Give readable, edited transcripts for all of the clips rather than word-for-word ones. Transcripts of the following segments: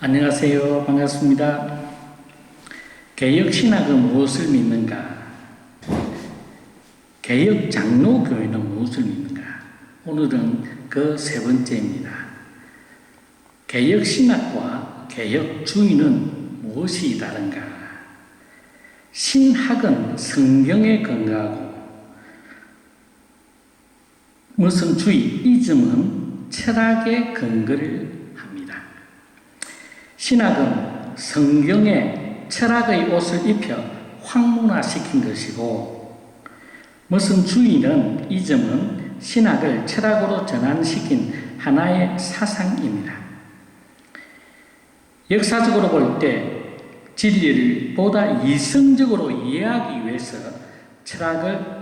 안녕하세요. 반갑습니다. 개혁신학은 무엇을 믿는가? 개혁장로교회는 무엇을 믿는가? 오늘은 그 세 번째입니다. 개혁신학과 개혁주의는 무엇이 다른가? 신학은 성경에 근거하고 무슨 주의, 이즘은 철학에 근거를 합니다. 신학은 성경에 철학의 옷을 입혀 황문화시킨 것이고, 무슨 주의는 이즘은 신학을 철학으로 전환시킨 하나의 사상입니다. 역사적으로 볼 때 진리를 보다 이성적으로 이해하기 위해서 철학을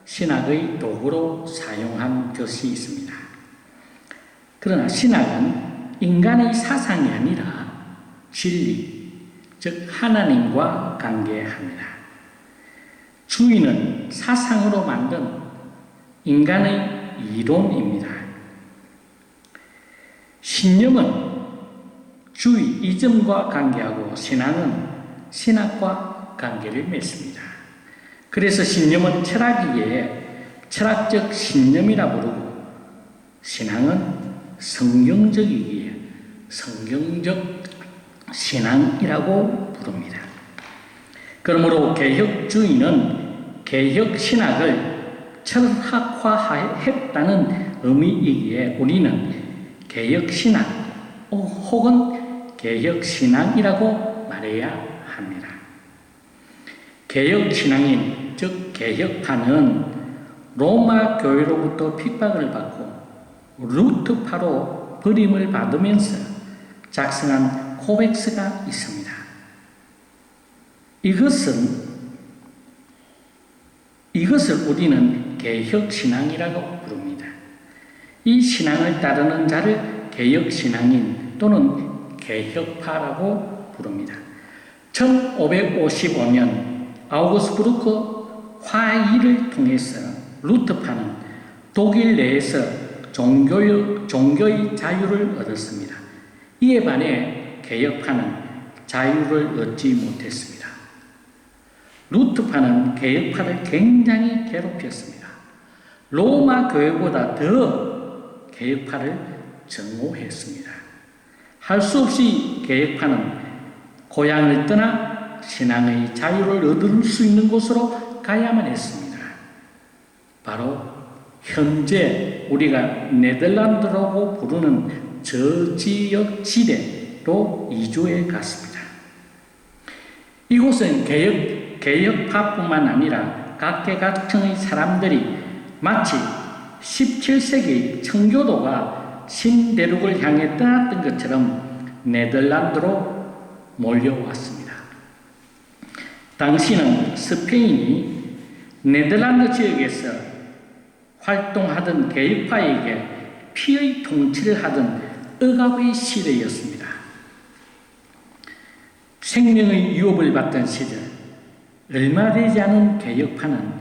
신학의 도구로 사용한 것이 있습니다. 그러나 신학은 인간의 사상이 아니라 진리, 즉 하나님과 관계합니다. 주의는 사상으로 만든 인간의 이론입니다. 신념은 주의, 이점과 관계하고 신앙은 신학과 관계를 맺습니다. 그래서 신념은 철학이기에 철학적 신념이라 부르고, 신앙은 성경적이기에 성경적 신앙이라고 부릅니다. 그러므로 개혁주의는 개혁신학을 철학화했다는 의미이기에 우리는 개혁신학 혹은 개혁신앙이라고 말해야 합니다. 개혁신앙인, 즉 개혁파는 로마 교회로부터 핍박을 받고 루트파로 버림을 받으면서 작성한 코덱스가 있습니다. 이것을 우리는 개혁신앙이라고 부릅니다. 이 신앙을 따르는 자를 개혁신앙인 또는 개혁파라고 부릅니다. 1555년 아우구스부르크 화의를 통해서 루터파는 독일 내에서 종교의 자유를 얻었습니다. 이에 반해 개혁파는 자유를 얻지 못했습니다. 루터파는 개혁파를 굉장히 괴롭혔습니다. 로마 교회보다 더 개혁파를 증오했습니다. 할 수 없이 개혁파는 고향을 떠나 신앙의 자유를 얻을 수 있는 곳으로 가야만 했습니다. 바로 현재 우리가 네덜란드라고 부르는 저 지역 지대로 이주해 갔습니다. 이곳은 개혁파뿐만 아니라 각계각층의 사람들이 마치 17세기 청교도가 신대륙을 향해 떠났던 것처럼 네덜란드로 몰려왔습니다. 당시는 스페인이 네덜란드 지역에서 활동하던 개혁파에게 피의 통치를 하던 억압의 시대였습니다. 생명의 유업을 받던 시절, 얼마 되지 않은 개혁파는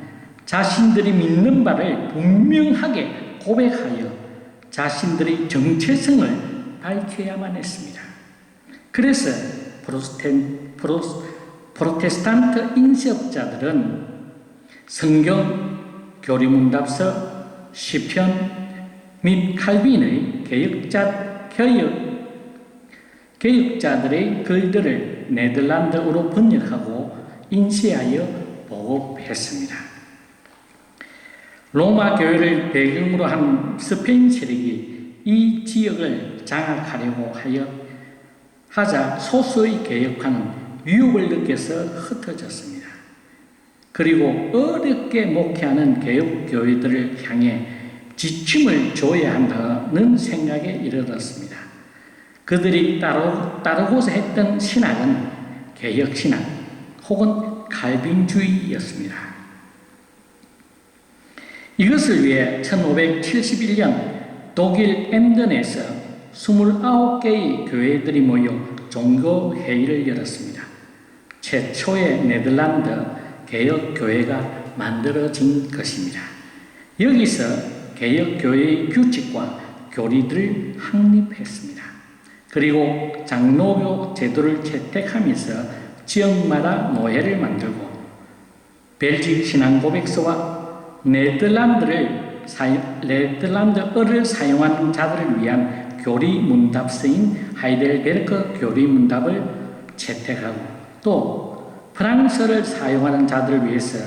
자신들이 믿는 바를 분명하게 고백하여 자신들의 정체성을 밝혀야만 했습니다. 그래서 프로테스탄트 인쇄업자들은 성경, 교리문답서, 시편 및 칼빈의 개혁자들의 글들을 네덜란드어로 번역하고 인쇄하여 보급했습니다. 로마 교회를 배경으로 한 스페인 세력이 이 지역을 장악하려고 하자 소수의 개혁파는 위협을 느껴서 흩어졌습니다. 그리고 어렵게 목회하는 개혁교회들을 향해 지침을 줘야 한다는 생각에 이르렀습니다. 그들이 따르고자 했던 신학은 개혁신학 혹은 칼빈주의였습니다. 이것을 위해 1571년 독일 엠든에서 29개의 교회들이 모여 종교회의를 열었습니다. 최초의 네덜란드 개혁교회가 만들어진 것입니다. 여기서 개혁교회의 규칙과 교리들을 확립했습니다. 그리고 장로교 제도를 채택하면서 지역마다 노회를 만들고 벨직 신앙 고백서와 네덜란드어를 사용하는 자들을 위한 교리 문답서인 하이델베르크 교리 문답을 채택하고 또 프랑스어를 사용하는 자들을 위해서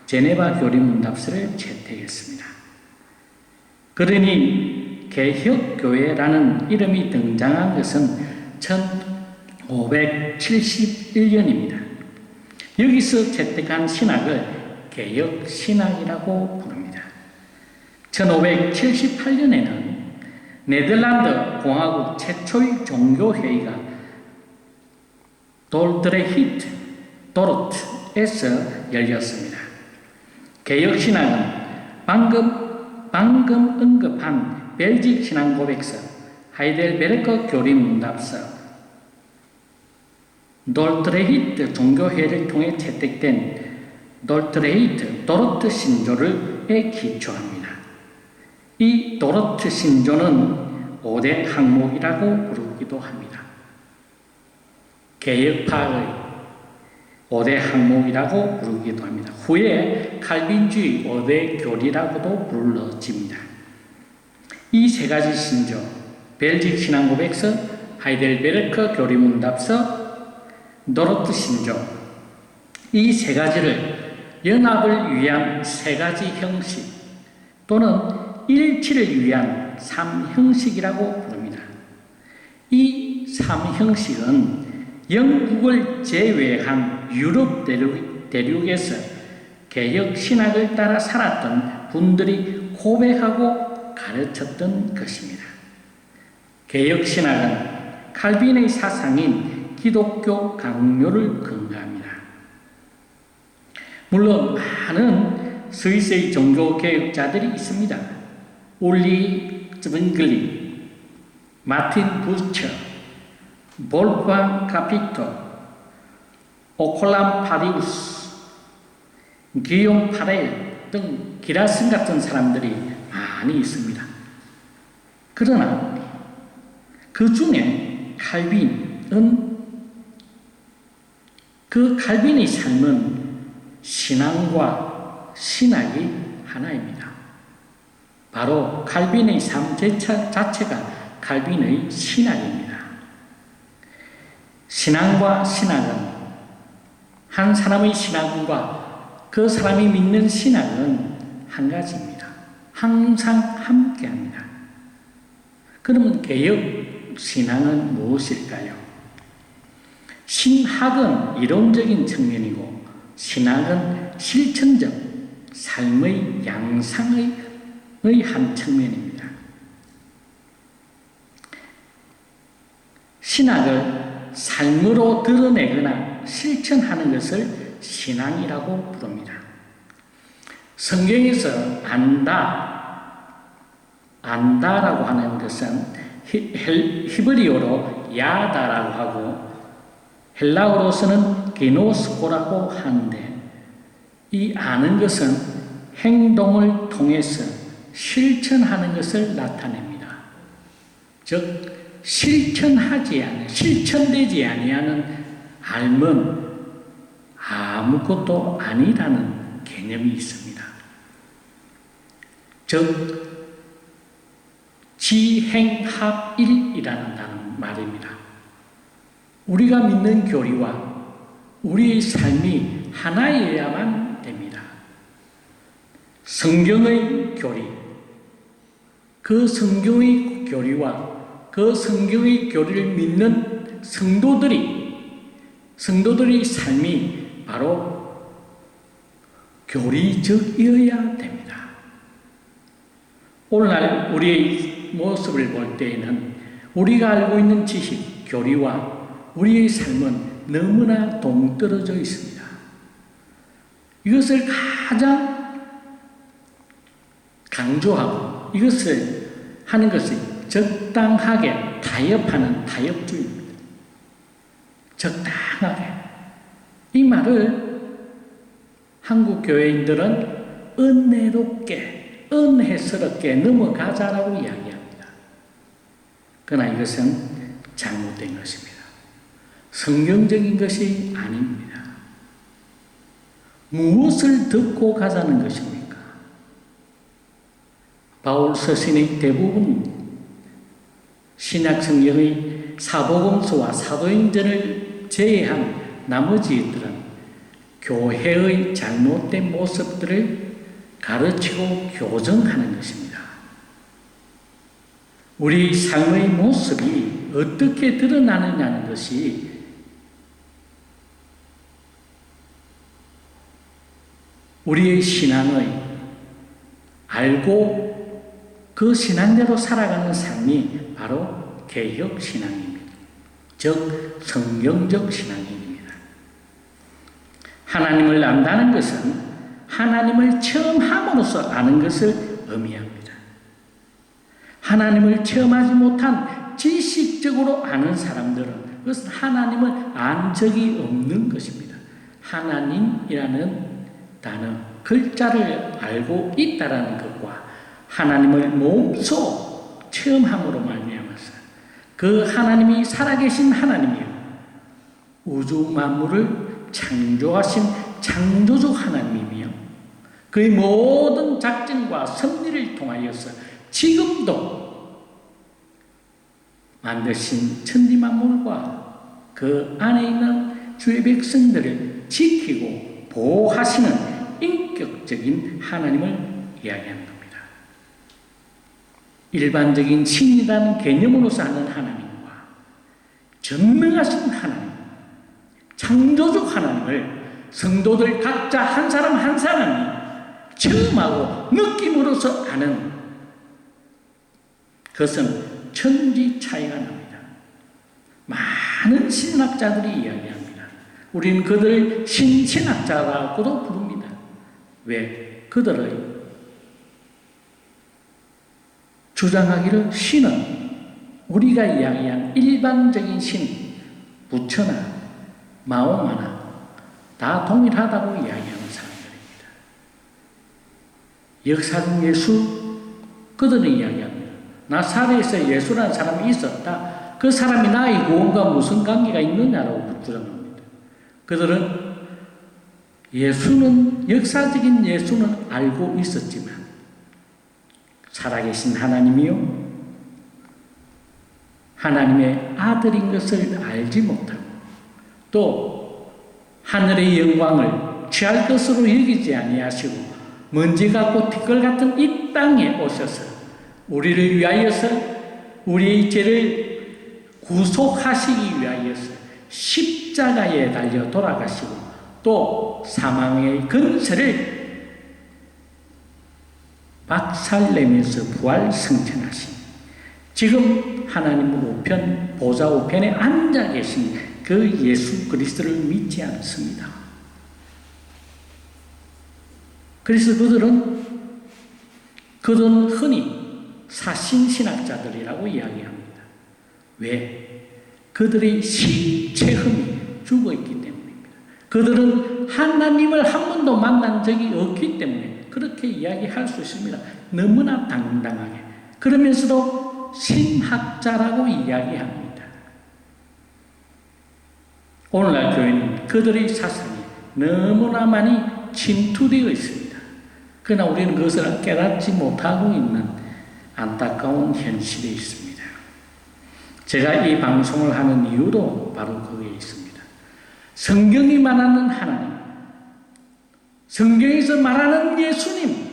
제네바 교리 문답서를 채택했습니다. 그러니 개혁교회라는 이름이 등장한 것은 1571년입니다. 여기서 채택한 신학을 개혁신학이라고 부릅니다. 1578년에는 네덜란드 공화국 최초의 종교회의가 돌드레히트, 도르트에서 열렸습니다. 개혁신학은 방금 언급한 벨직 신앙고백서, 하이델베르크 교리문답서, 돌드레히트 종교회를 통해 채택된 돌드레히트, 도르트 신조를 기초합니다. 이 도르트 신조는 5대 항목이라고 부르기도 합니다. 개혁파의 5대 항목이라고 부르기도 합니다. 후에 칼빈주의 5대 교리라고도 불러집니다. 이 세 가지 신조, 벨직 신앙고백서, 하이델베르크 교리문답서, 도르트 신조, 이 세 가지를 연합을 위한 세 가지 형식 또는 일치를 위한 3형식이라고 부릅니다. 이 3형식은 영국을 제외한 유럽 대륙에서 개혁 신학을 따라 살았던 분들이 고백하고 가르쳤던 것입니다. 개혁 신학은 칼빈의 사상인 기독교 강요를 근거합니다. 물론 많은 스위스의 종교 개혁자들이 있습니다. 울리 즈빙글리, 마틴 부처, 볼프강 카피토, 오콜람 파리우스, 기욤 파렐 등 기라슨 같은 사람들이 많이 있습니다. 그러나 그 중에 칼빈은 그 칼빈의 삶은 신앙과 신학이 하나입니다. 바로 칼빈의 삶 자체가 칼빈의 신학입니다. 신앙과 신학은 한 사람의 신앙과 그 사람이 믿는 신학은 한 가지입니다. 항상 함께합니다. 그러면 개혁 신앙은 무엇일까요? 신학은 이론적인 측면이고 신학은 실천적 삶의 양상의 한 측면입니다. 신학을 삶으로 드러내거나 실천하는 것을 신앙이라고 부릅니다. 성경에서 안다라고 하는 것은 히브리어로 야다라고 하고 헬라어로서는 게노스코라고 하는데 이 아는 것은 행동을 통해서 실천하는 것을 나타냅니다. 즉 실천되지 아니하는 알면 아무것도 아니라는 개념이 있습니다. 즉 지행합일이라는 말입니다. 우리가 믿는 교리와 우리의 삶이 하나여야만 됩니다. 성경의 교리, 그 성경의 교리와 그 성경의 교리를 믿는 성도들의 삶이 바로 교리적이어야 됩니다. 오늘날 우리의 모습을 볼 때에는 우리가 알고 있는 지식, 교리와 우리의 삶은 너무나 동떨어져 있습니다. 이것을 가장 강조하고 이것을 하는 것이 적당하게 타협하는 타협주의입니다. 적당하게. 이 말을 한국 교회인들은 은혜롭게, 은혜스럽게 넘어가자라고 이야기합니다. 그러나 이것은 잘못된 것입니다. 성경적인 것이 아닙니다. 무엇을 듣고 가자는 것입니까? 바울 서신의 대부분 신약 성경의 사복음서와 사도행전을 제외한 나머지들은 교회의 잘못된 모습들을 가르치고 교정하는 것입니다. 우리 삶의 모습이 어떻게 드러나느냐는 것이 우리의 신앙의 알고 그 신앙대로 살아가는 삶이 바로 개혁신앙입니다. 즉 성경적 신앙입니다. 하나님을 안다는 것은 하나님을 체험함으로써 아는 것을 의미합니다. 하나님을 체험하지 못한 지식적으로 아는 사람들은 그것은 하나님을 안 적이 없는 것입니다. 하나님이라는 단어, 글자를 알고 있다라는 것과 하나님을 몸소 체험함으로 말미암아서 그 하나님이 살아계신 하나님이요 우주 만물을 창조하신 창조주 하나님이며 그의 모든 작전과 섭리를 통하여서 지금도 만드신 천지만물과 그 안에 있는 주의 백성들을 지키고 보호하시는 인격적인 하나님을 이야기하는 겁니다. 일반적인 신이라는 개념으로서 하는 하나님과 전능하신 하나님, 창조주 하나님을 성도들 각자 한 사람 한 사람이 체험하고 느낌으로서 아는 그것은 천지 차이가 납니다. 많은 신학자들이 이야기합니다. 우리는 그들을 신신학자라고도 부릅니다. 왜? 그들의 주장하기를 신은 우리가 이야기한 일반적인 신, 부처나 마오마나 다 동일하다고 이야기하는 사람들입니다. 역사적 예수, 그들은 이야기합니다. 나사렛에서 예수라는 사람이 있었다. 그 사람이 나의 구원과 무슨 관계가 있느냐라고 주장합니다. 그들은 예수는, 역사적인 예수는 알고 있었지만 살아계신 하나님이요 하나님의 아들인 것을 알지 못하고 또 하늘의 영광을 취할 것으로 여기지 아니하시고 먼지 같고 티끌 같은 이 땅에 오셔서 우리를 위하여서 우리의 죄를 구속하시기 위하여서 십자가에 달려 돌아가시고 또 사망의 근세를 박살내면서 부활 승천하신 지금 하나님 우편 보좌 우편에 앉아 계신 그 예수 그리스도를 믿지 않습니다. 그래서 그들은 흔히 사신신학자들이라고 이야기합니다. 왜? 그들의 시체험이 죽어있기 때문입니다. 그들은 하나님을 한 번도 만난 적이 없기 때문에 그렇게 이야기할 수 있습니다. 너무나 당당하게. 그러면서도 신학자라고 이야기합니다. 오늘날 교회는 그들의 사상이 너무나 많이 침투되어 있습니다. 그러나 우리는 그것을 깨닫지 못하고 있는 안타까운 현실이 있습니다. 제가 이 방송을 하는 이유도 바로 거기에 있습니다. 성경이 말하는 하나님, 성경에서 말하는 예수님,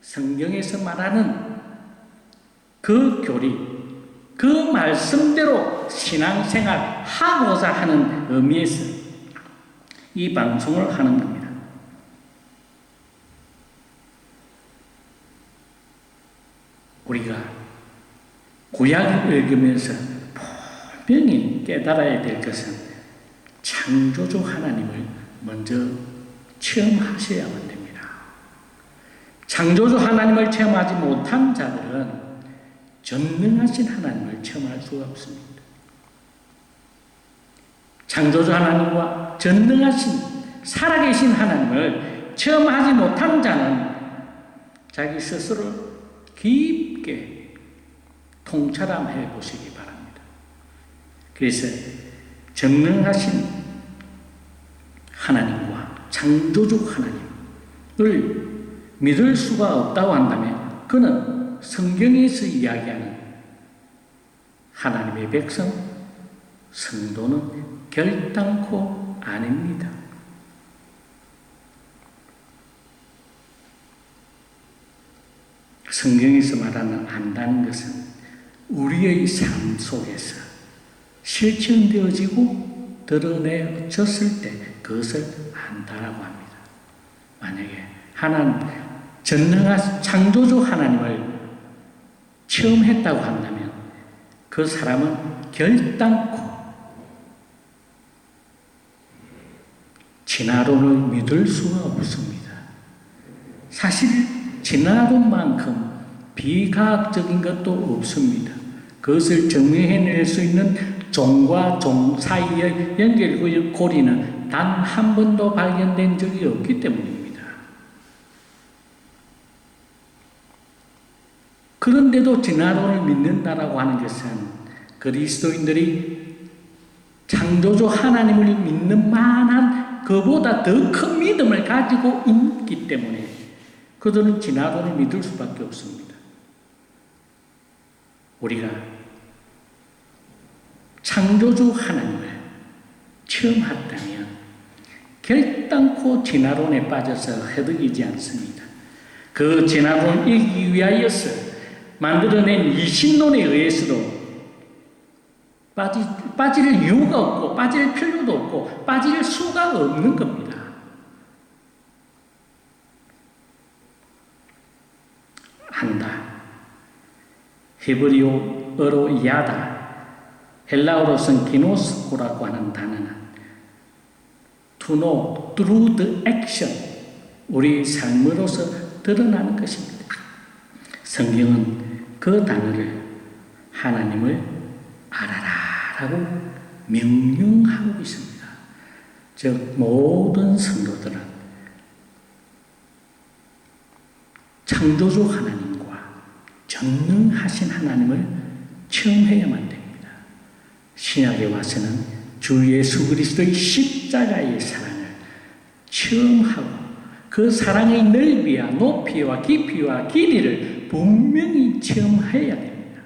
성경에서 말하는 그 교리, 그 말씀대로 신앙생활 하고자 하는 의미에서 이 방송을 하는 겁니다. 우리가 구약을 읽으면서 분명히 깨달아야 될 것은 창조주 하나님을 먼저 체험하셔야만 됩니다. 창조주 하나님을 체험하지 못한 자들은 전능하신 하나님을 체험할 수가 없습니다. 창조주 하나님과 전능하신 살아계신 하나님을 체험하지 못한 자는 자기 스스로 깊게 통찰해 보시기 바랍니다. 그래서 전능하신 하나님과 창조주 하나님을 믿을 수가 없다고 한다면 그는 성경에서 이야기하는 하나님의 백성, 성도는 결단코 아닙니다. 성경에서 말하는 안다는 것은 우리의 삶 속에서 실천되어지고 드러내졌을 때 그것을 안다라고 합니다. 만약에 전능한 창조주 하나님을 체험했다고 한다면 그 사람은 결단코 진화론을 믿을 수가 없습니다. 사실 진화론만큼 비과학적인 것도 없습니다. 그것을 증명해낼 수 있는 종과 종 사이의 연결고리는 단 한 번도 발견된 적이 없기 때문입니다. 그런데도 진화론을 믿는다라고 하는 것은 그리스도인들이 창조주 하나님을 믿는 만한 그보다 더 큰 믿음을 가지고 있기 때문에 그들은 진화론을 믿을 수밖에 없습니다. 우리가 창조주 하나님을 체험했다면 결단코 진화론에 빠져서 허덕이지 않습니다. 그 진화론을 이기기 위하여서 만들어낸 이신론에 의해서도 빠질 이유가 없고 빠질 필요도 없고 빠질 수가 없는 겁니다. 한다. 히브리어로 야다, 헬라어로서는 기노스코라고 하는 단어는 to know through the action, 우리 삶으로서 드러나는 것입니다. 성경은 그 단어를 하나님을 알아라라고 명령하고 있습니다. 즉 모든 성도들은 창조주 하나님과 전능하신 하나님을 체험해야만 됩니다. 신약에 와서는 주 예수 그리스도의 십자가의 사랑을 체험하고 그 사랑의 넓이와 높이와 깊이와 길이를 분명히 체험해야 됩니다.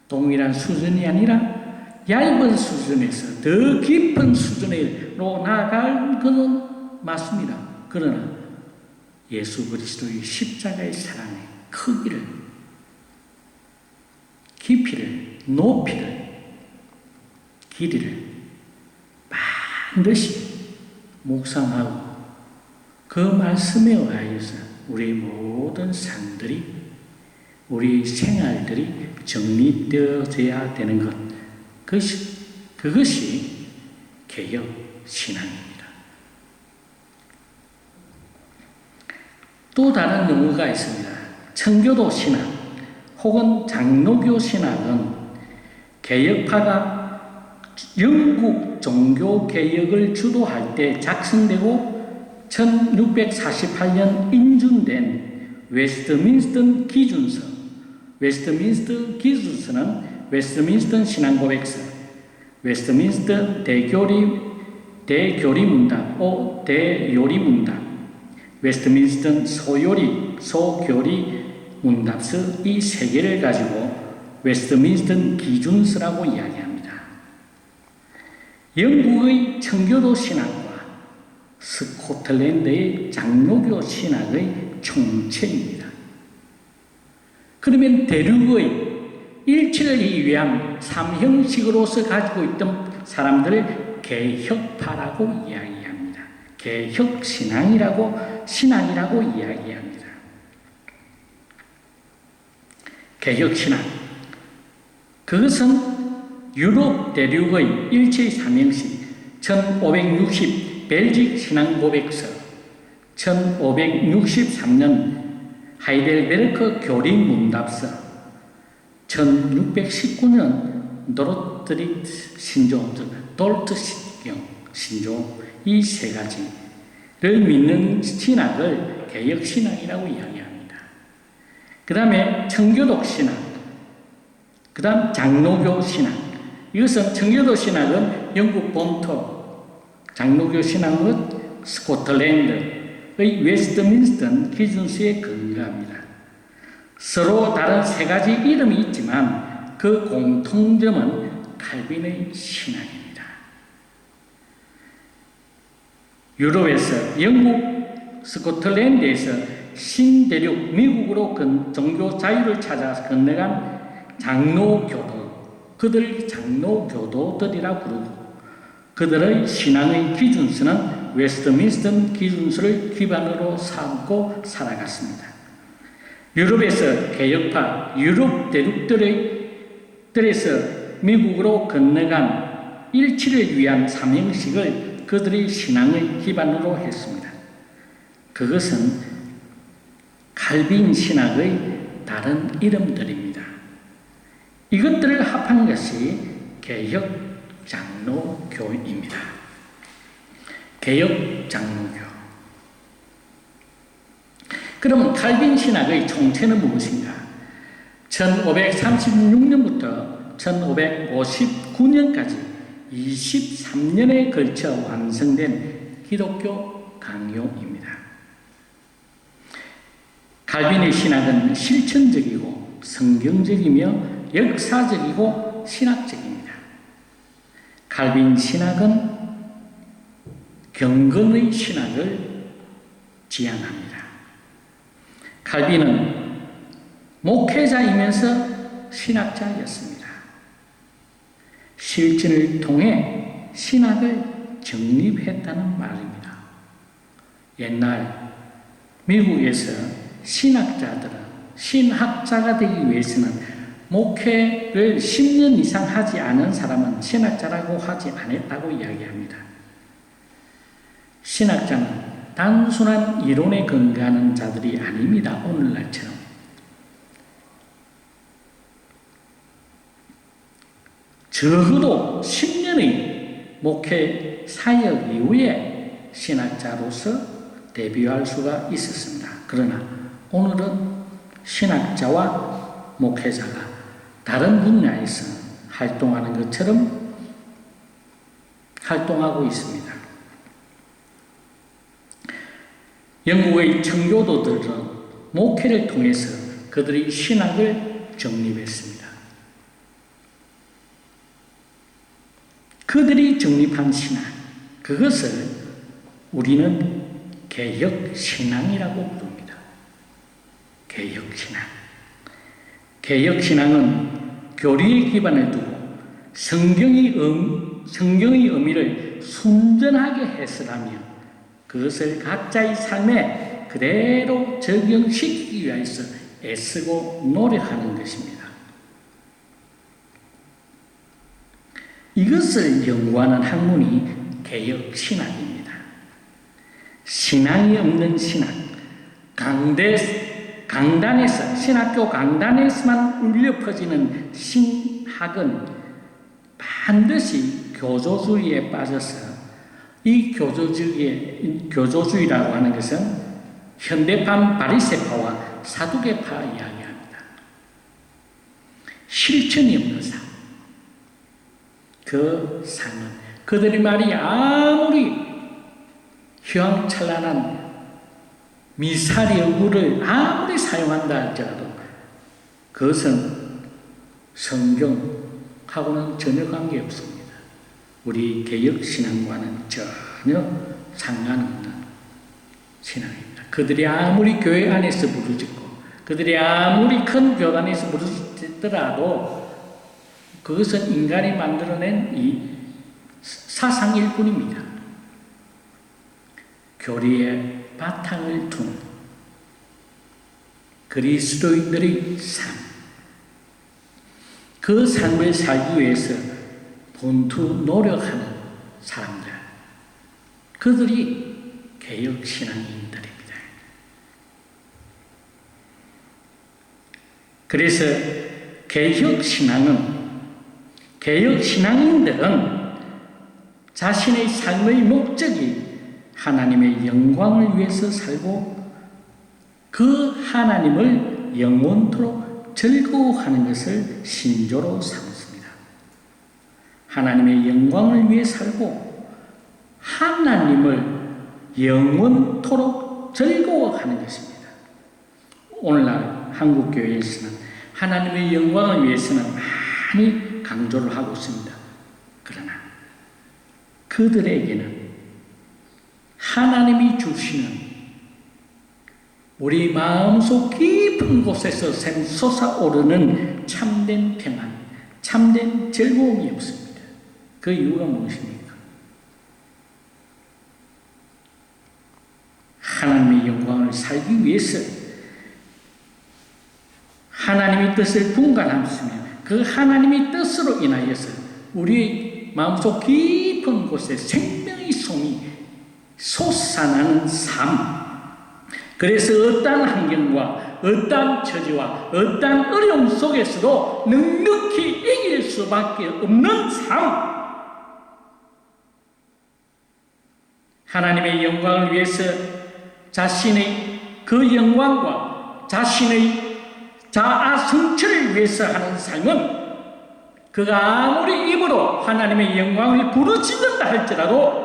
동일한 수준이 아니라 얇은 수준에서 더 깊은 수준으로 나아갈 것은 맞습니다. 그러나 예수 그리스도의 십자가의 사랑의 크기를, 깊이를, 높이를, 길이를 반드시 묵상하고 그 말씀에 의하여서 우리 모든 삶들이, 우리 생활들이 정립되어져야 되는 것, 그것이 개혁 신앙입니다. 또 다른 용어가 있습니다. 청교도 신학 혹은 장로교 신학은 개혁파가 영국 종교개혁을 주도할 때 작성되고 1648년 인준된 웨스트민스터 기준서, 웨스트민스터 기준서는 웨스트민스터 신앙고백서, 웨스트민스터 대교리문답, 대요리문답, 웨스트민스터 소교리 문답서, 이 세 개를 가지고 웨스트민스터 기준서라고 이야기합니다. 영국의 청교도 신학과 스코틀랜드의 장로교 신학의 총체입니다. 그러면 대륙의 일치를 위한 삼형식으로서 가지고 있던 사람들을 개혁파라고 이야기합니다. 개혁신앙이라고 이야기합니다. 개혁신앙, 그것은 유럽 대륙의 일체의 삼형식, 1560 벨직 신앙고백서, 1563년 하이델베르크 교리문답서, 1619년 도르트 신조, 도르트 신조, 이 세 가지를 믿는 신학을 개혁신학이라고 이야기합니다. 그 다음에 청교도 신학, 그 다음 장로교 신학, 이것은 청교도 신학은 영국 본토, 장로교 신학은 스코틀랜드의 웨스트민스턴 기준수에 근거합니다. 서로 다른 세 가지 이름이 있지만 그 공통점은 칼빈의 신학입니다. 유럽에서 영국, 스코틀랜드에서 신대륙 미국으로 종교 자유를 찾아 건너간 장로교도, 그들 장로교도들이라 부르고 그들의 신앙의 기준수는 웨스트민스턴 기준수를 기반으로 삼고 살아갔습니다. 유럽에서 개혁파 유럽 대륙들에서 미국으로 건너간 일치를 위한 삼형식을 그들의 신앙의 기반으로 했습니다. 그것은 칼빈 신학의 다른 이름들입니다. 이것들을 합한 것이 개혁 장로교입니다. 개혁 장로교. 그러면 칼빈 신학의 총체는 무엇인가? 1536년부터 1559년까지 23년에 걸쳐 완성된 기독교 강요입니다. 칼빈의 신학은 실천적이고 성경적이며 역사적이고 신학적입니다. 칼빈 신학은 경건의 신학을 지향합니다. 칼빈은 목회자이면서 신학자였습니다. 실천을 통해 신학을 정립했다는 말입니다. 옛날 미국에서 신학자가 되기 위해서는 목회를 10년 이상 하지 않은 사람은 신학자라고 하지 않았다고 이야기합니다. 신학자는 단순한 이론에 근거하는 자들이 아닙니다. 오늘날처럼. 적어도 10년의 목회 사역 이후에 신학자로서 데뷔할 수가 있었습니다. 그러나 오늘은 신학자와 목회자가 다른 분야에서 활동하는 것처럼 활동하고 있습니다. 영국의 청교도들은 목회를 통해서 그들의 신학을 정립했습니다. 그들이 정립한 신학, 그것을 우리는 개혁신앙이라고 부릅니다. 개혁신앙. 개혁신앙은 교리의 기반을 두고 성경의 의미를 순전하게 해석하며 그것을 각자의 삶에 그대로 적용시키기 위해서 애쓰고 노력하는 것입니다. 이것을 연구하는 학문이 개혁신학입니다. 신앙이 없는 신학, 강단에서, 신학교 강단에서만 울려 퍼지는 신학은 반드시 교조주의에 빠져서 이 교조주의라고 하는 것은 현대판 바리새파와 사두개파 이야기합니다. 실천이 없는 삶. 그 삶은 그들의 말이 아무리 휘황찬란한 미사리어구를 아무리 사용한다 할지라도 그것은 성경하고는 전혀 관계없습니다. 우리 개혁신앙과는 전혀 상관없는 신앙입니다. 그들이 아무리 교회 안에서 부르짖고 그들이 아무리 큰 교단에서 부르짖더라도 그것은 인간이 만들어낸 이 사상일 뿐입니다. 교리의 바탕을 둔 그리스도인들의 삶, 그 삶을 살기 위해서 본투 노력하는 사람들, 그들이 개혁신앙인들입니다. 그래서 개혁신앙인들은 자신의 삶의 목적이 하나님의 영광을 위해서 살고 그 하나님을 영원토록 즐거워하는 것을 신조로 삼습니다. 하나님의 영광을 위해 살고 하나님을 영원토록 즐거워하는 것입니다. 오늘날 한국교회에서는 하나님의 영광을 위해서는 많이 강조를 하고 있습니다. 그러나 그들에게는 하나님이 주시는 우리 마음속 깊은 곳에서 샘솟아오르는 참된 평안, 참된 즐거움이 없습니다. 그 이유가 무엇입니까? 하나님의 영광을 살기 위해서 하나님의 뜻을 분간하며 그 하나님의 뜻으로 인하여서 우리 마음속 깊은 곳에 생명의 송이 솟아나는 삶, 그래서 어떠한 환경과 어떠한 처지와 어떠한 어려움 속에서도 넉넉히 이길 수밖에 없는 삶, 하나님의 영광을 위해서 자신의 그 영광과 자신의 자아 성취를 위해서 하는 삶은 그가 아무리 입으로 하나님의 영광을 부르짖는다 할지라도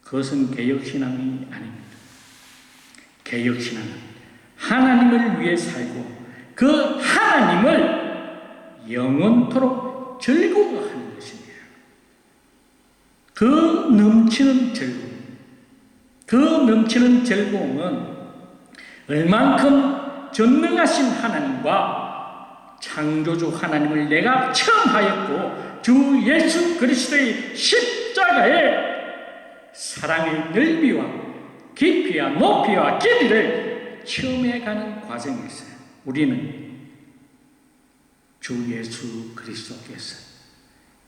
그것은 개혁신앙이 아닙니다. 개혁신앙은 하나님을 위해 살고 그 하나님을 영원토록 즐거워하는 것입니다. 그 넘치는 즐거움, 그 넘치는 즐거움은 얼만큼 전능하신 하나님과 창조주 하나님을 내가 체험하였고 주 예수 그리스도의 십자가의 사랑의 넓이와 깊이와 높이와 길이를 체험해가는 과정에서 우리는 주 예수 그리스도께서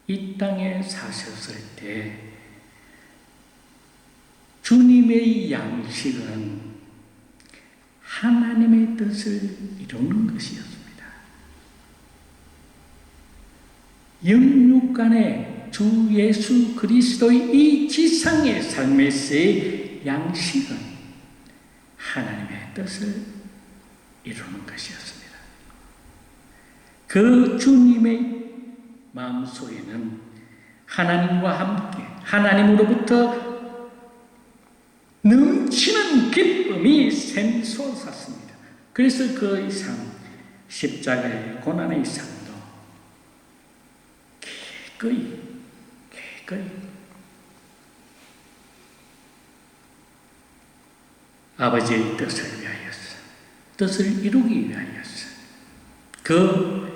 이 땅에 사셨을 때 주님의 양식은 하나님의 뜻을 이루는 것이었습니다. 영육간에 주 예수 그리스도의 이 지상의 삶에서의 양식은 하나님의 뜻을 이루는 것이었습니다. 그 주님의 마음속에는 하나님과 함께 하나님으로부터 넘치는 기쁨이 샘솟았습니다. 그래서 그 삶, 십자가의 고난의 삶도 기꺼이 아버지의 뜻을 위하여서, 뜻을 이루기 위하여서 그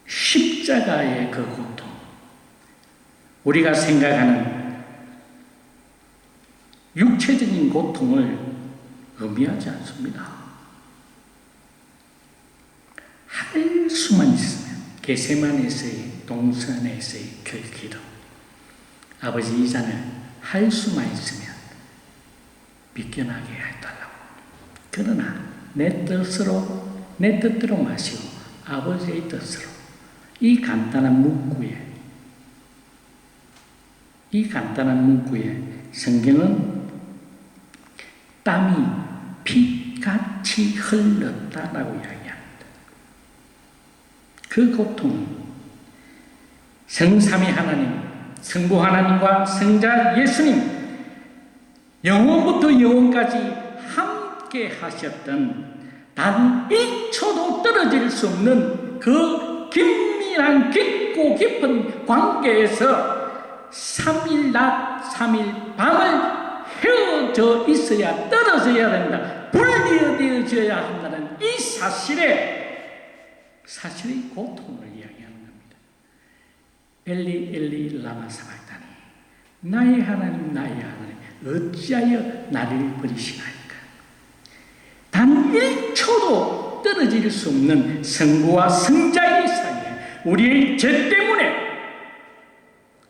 십자가의 그 고통, 우리가 생각하는 육체적인 고통을 의미하지 않습니다. 할 수만 있으면 겟세마네에서의 동산에서의 그 기도, 아버지 이 잔을 할 수만 있으면 비껴나게 해달라고. 그러나 내 뜻대로 마시고 아버지의 뜻으로, 이 간단한 문구에 성경은 땀이 피같이 흘렀다라고 이야기합니다. 그 고통은 성삼위 하나님, 성부 하나님과 성자 예수님, 영원부터 영원까지 함께 하셨던 단 1초도 떨어질 수 없는 그 긴밀한 깊고 깊은 관계에서 3일 낮 3일 밤을 헤어져 있어야, 떨어져야 된다, 분리되어져야 한다는 이 사실의 고통을 이야기하는 겁니다. 엘리 엘리 라마 사박다니, 나의 하나님 나의 하나님 어찌하여 나를 버리시나이까. 단 1초도 떨어질 수 없는 성부와 성자의 사이에 우리의 죄 때문에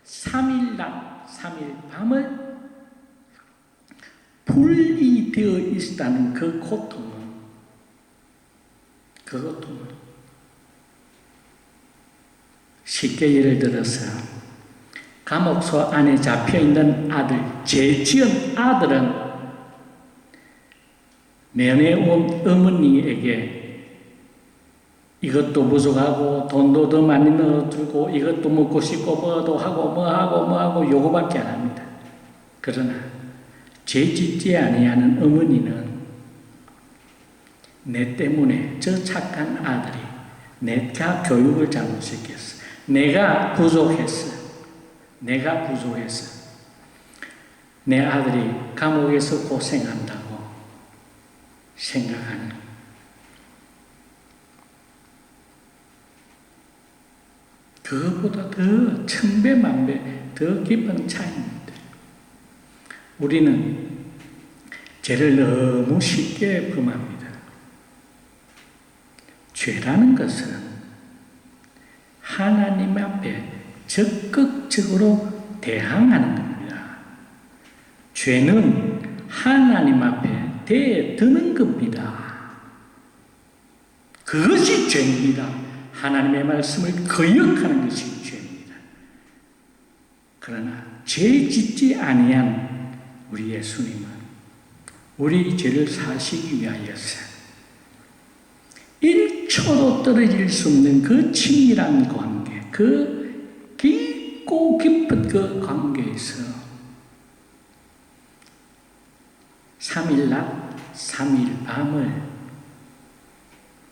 3일 낮 3일 밤을 분리되어 있다는 그 고통은 쉽게 예를 들어서 감옥소 안에 잡혀있는 아들, 죄 지은 아들은 면회 온 어머니에게 이것도 부족하고 돈도 더 많이 넣어주고 이것도 먹고 싶고 뭐도 하고 뭐하고 요거밖에 안 합니다. 그러나 죄 짓지 아니하는 어머니는 내 때문에 저 착한 아들이 내가 교육을 잘못시켰어. 내가 부족했어. 내 아들이 감옥에서 고생한다고 생각하는 그것보다 더 천배 만배 더 깊은 차이입니다. 우리는 죄를 너무 쉽게 범합니다. 죄라는 것은 하나님 앞에 적극적으로 대항하는 겁니다. 죄는 하나님 앞에 대드는 겁니다. 그것이 죄입니다. 하나님의 말씀을 거역하는 것이 죄입니다. 그러나 죄 짓지 아니한 우리 예수님은 우리 죄를 사시기 위하여서 1초도 떨어질 수 없는 그 친밀한 관계, 그 깊고 깊은 그 관계에서 3일 낮, 3일 밤을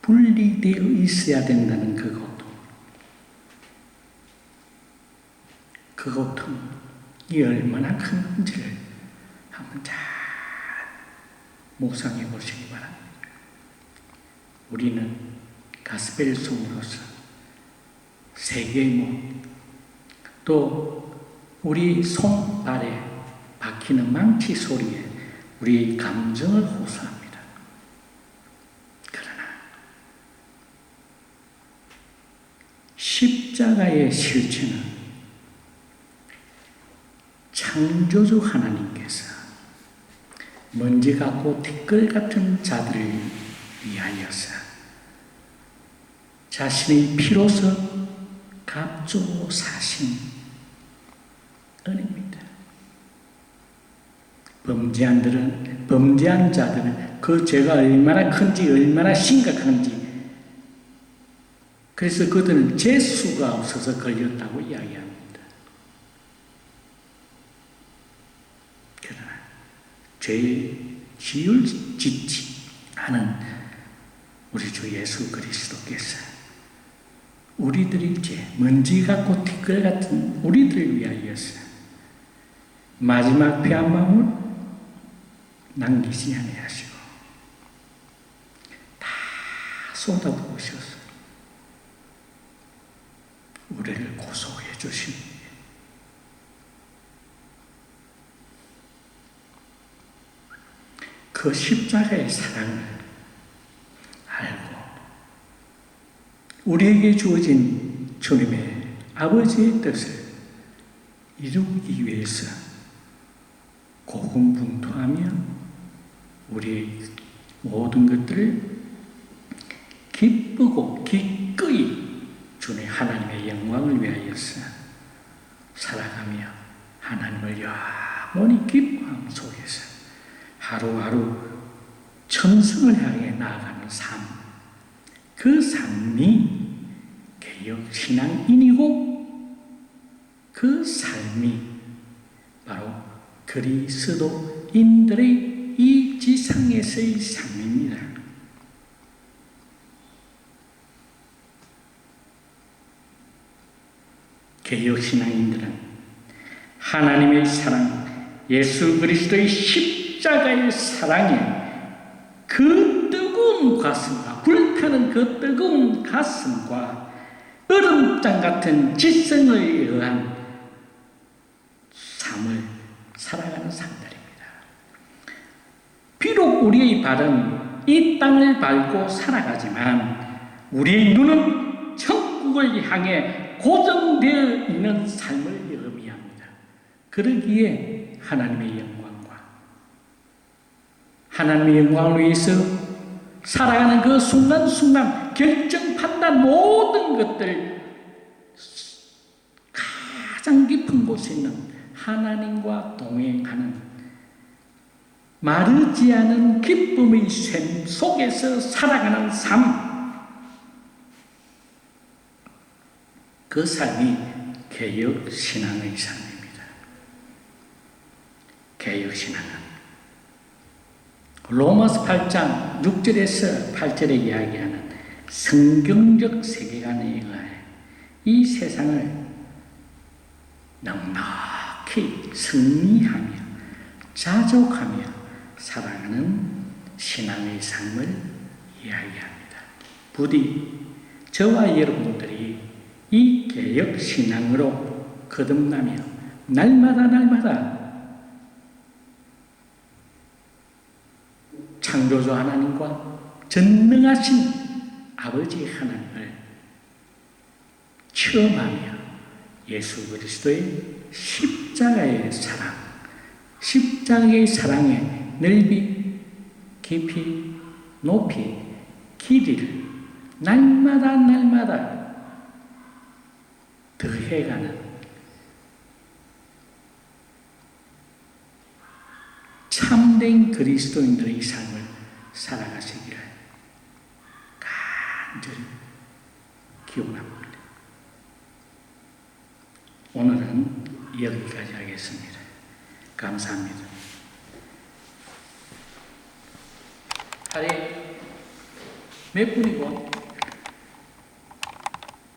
분리되어 있어야 된다는 그 고통이 얼마나 큰 건지를 한번 잘 묵상해 보시기 바랍니다. 우리는 가스펠 송으로서 세계의 몸, 또 우리 손발에 박히는 망치 소리에 우리 감정을 호소합니다. 그러나 십자가의 실체는 창조주 하나님께서 먼지 같고 티끌 같은 자들을 위하여서 자신의 피로서 값주고 사신 은혜입니다. 범죄한 자들은 그 죄가 얼마나 큰지 얼마나 심각한지, 그래서 그들은 죄수가 없어서 걸렸다고 이야기합니다. 그러나 죄의 지을 짓지 않은 우리 주 예수 그리스도께서 우리들의 죄, 먼지 같고 티끌 같은 우리들을 위하여서 마지막 피 한 방울 남기지 아니하시고 다 쏟아부으셔서 우리를 고소해 주십니다. 그 십자가의 사랑을 알고 우리에게 주어진 주님의 아버지의 뜻을 이루기 위해서 고군분투하며 우리의 모든 것들을 기쁘고 기꺼이 주의 하나님의 영광을 위하여서 살아가며 하나님을 영원히 기뻐함 속에서 하루하루 천성을 향해 나아가는 삶, 그 삶이 개혁신앙인이고 그 삶이 바로 그리스도인들의 이 지상에서의 삶입니다. 개혁신앙인들은 하나님의 사랑, 예수 그리스도의 십자가의 사랑에 그 뜨거운 가슴과 불타는 그 뜨거운 가슴과 얼음장 같은 지성을 의한 삶을 살아가는 사람들입니다. 비록 우리의 발은 이 땅을 밟고 살아가지만 우리의 눈은 천국을 향해 고정되어 있는 삶을 의미합니다. 그러기에 하나님의 영광을 위해서 살아가는 그 순간순간 결정, 판단 모든 것들 가장 깊은 곳에 있는 하나님과 동행하는 마르지 않은 기쁨의 샘 속에서 살아가는 삶, 그 삶이 개혁신앙의 삶입니다. 개혁신앙은 로마서 8장 6절에서 8절에 이야기하는 성경적 세계관에 의하여 이 세상을 넉넉히 승리하며 자족하며 살아가는 신앙의 삶을 이야기합니다. 부디 저와 여러분들이 이 개혁신앙으로 거듭나며 날마다 창조주 하나님과 전능하신 아버지 하나님을 체험하며 예수 그리스도의 십자가의 사랑, 십자가의 사랑의 넓이, 깊이, 높이, 길이를 날마다 더해가는 참된 그리스도인들의 삶을 살아가시기를 간절히 기원합니다. 오늘은 여기까지 하겠습니다. 감사합니다. 하루에 몇 분이고?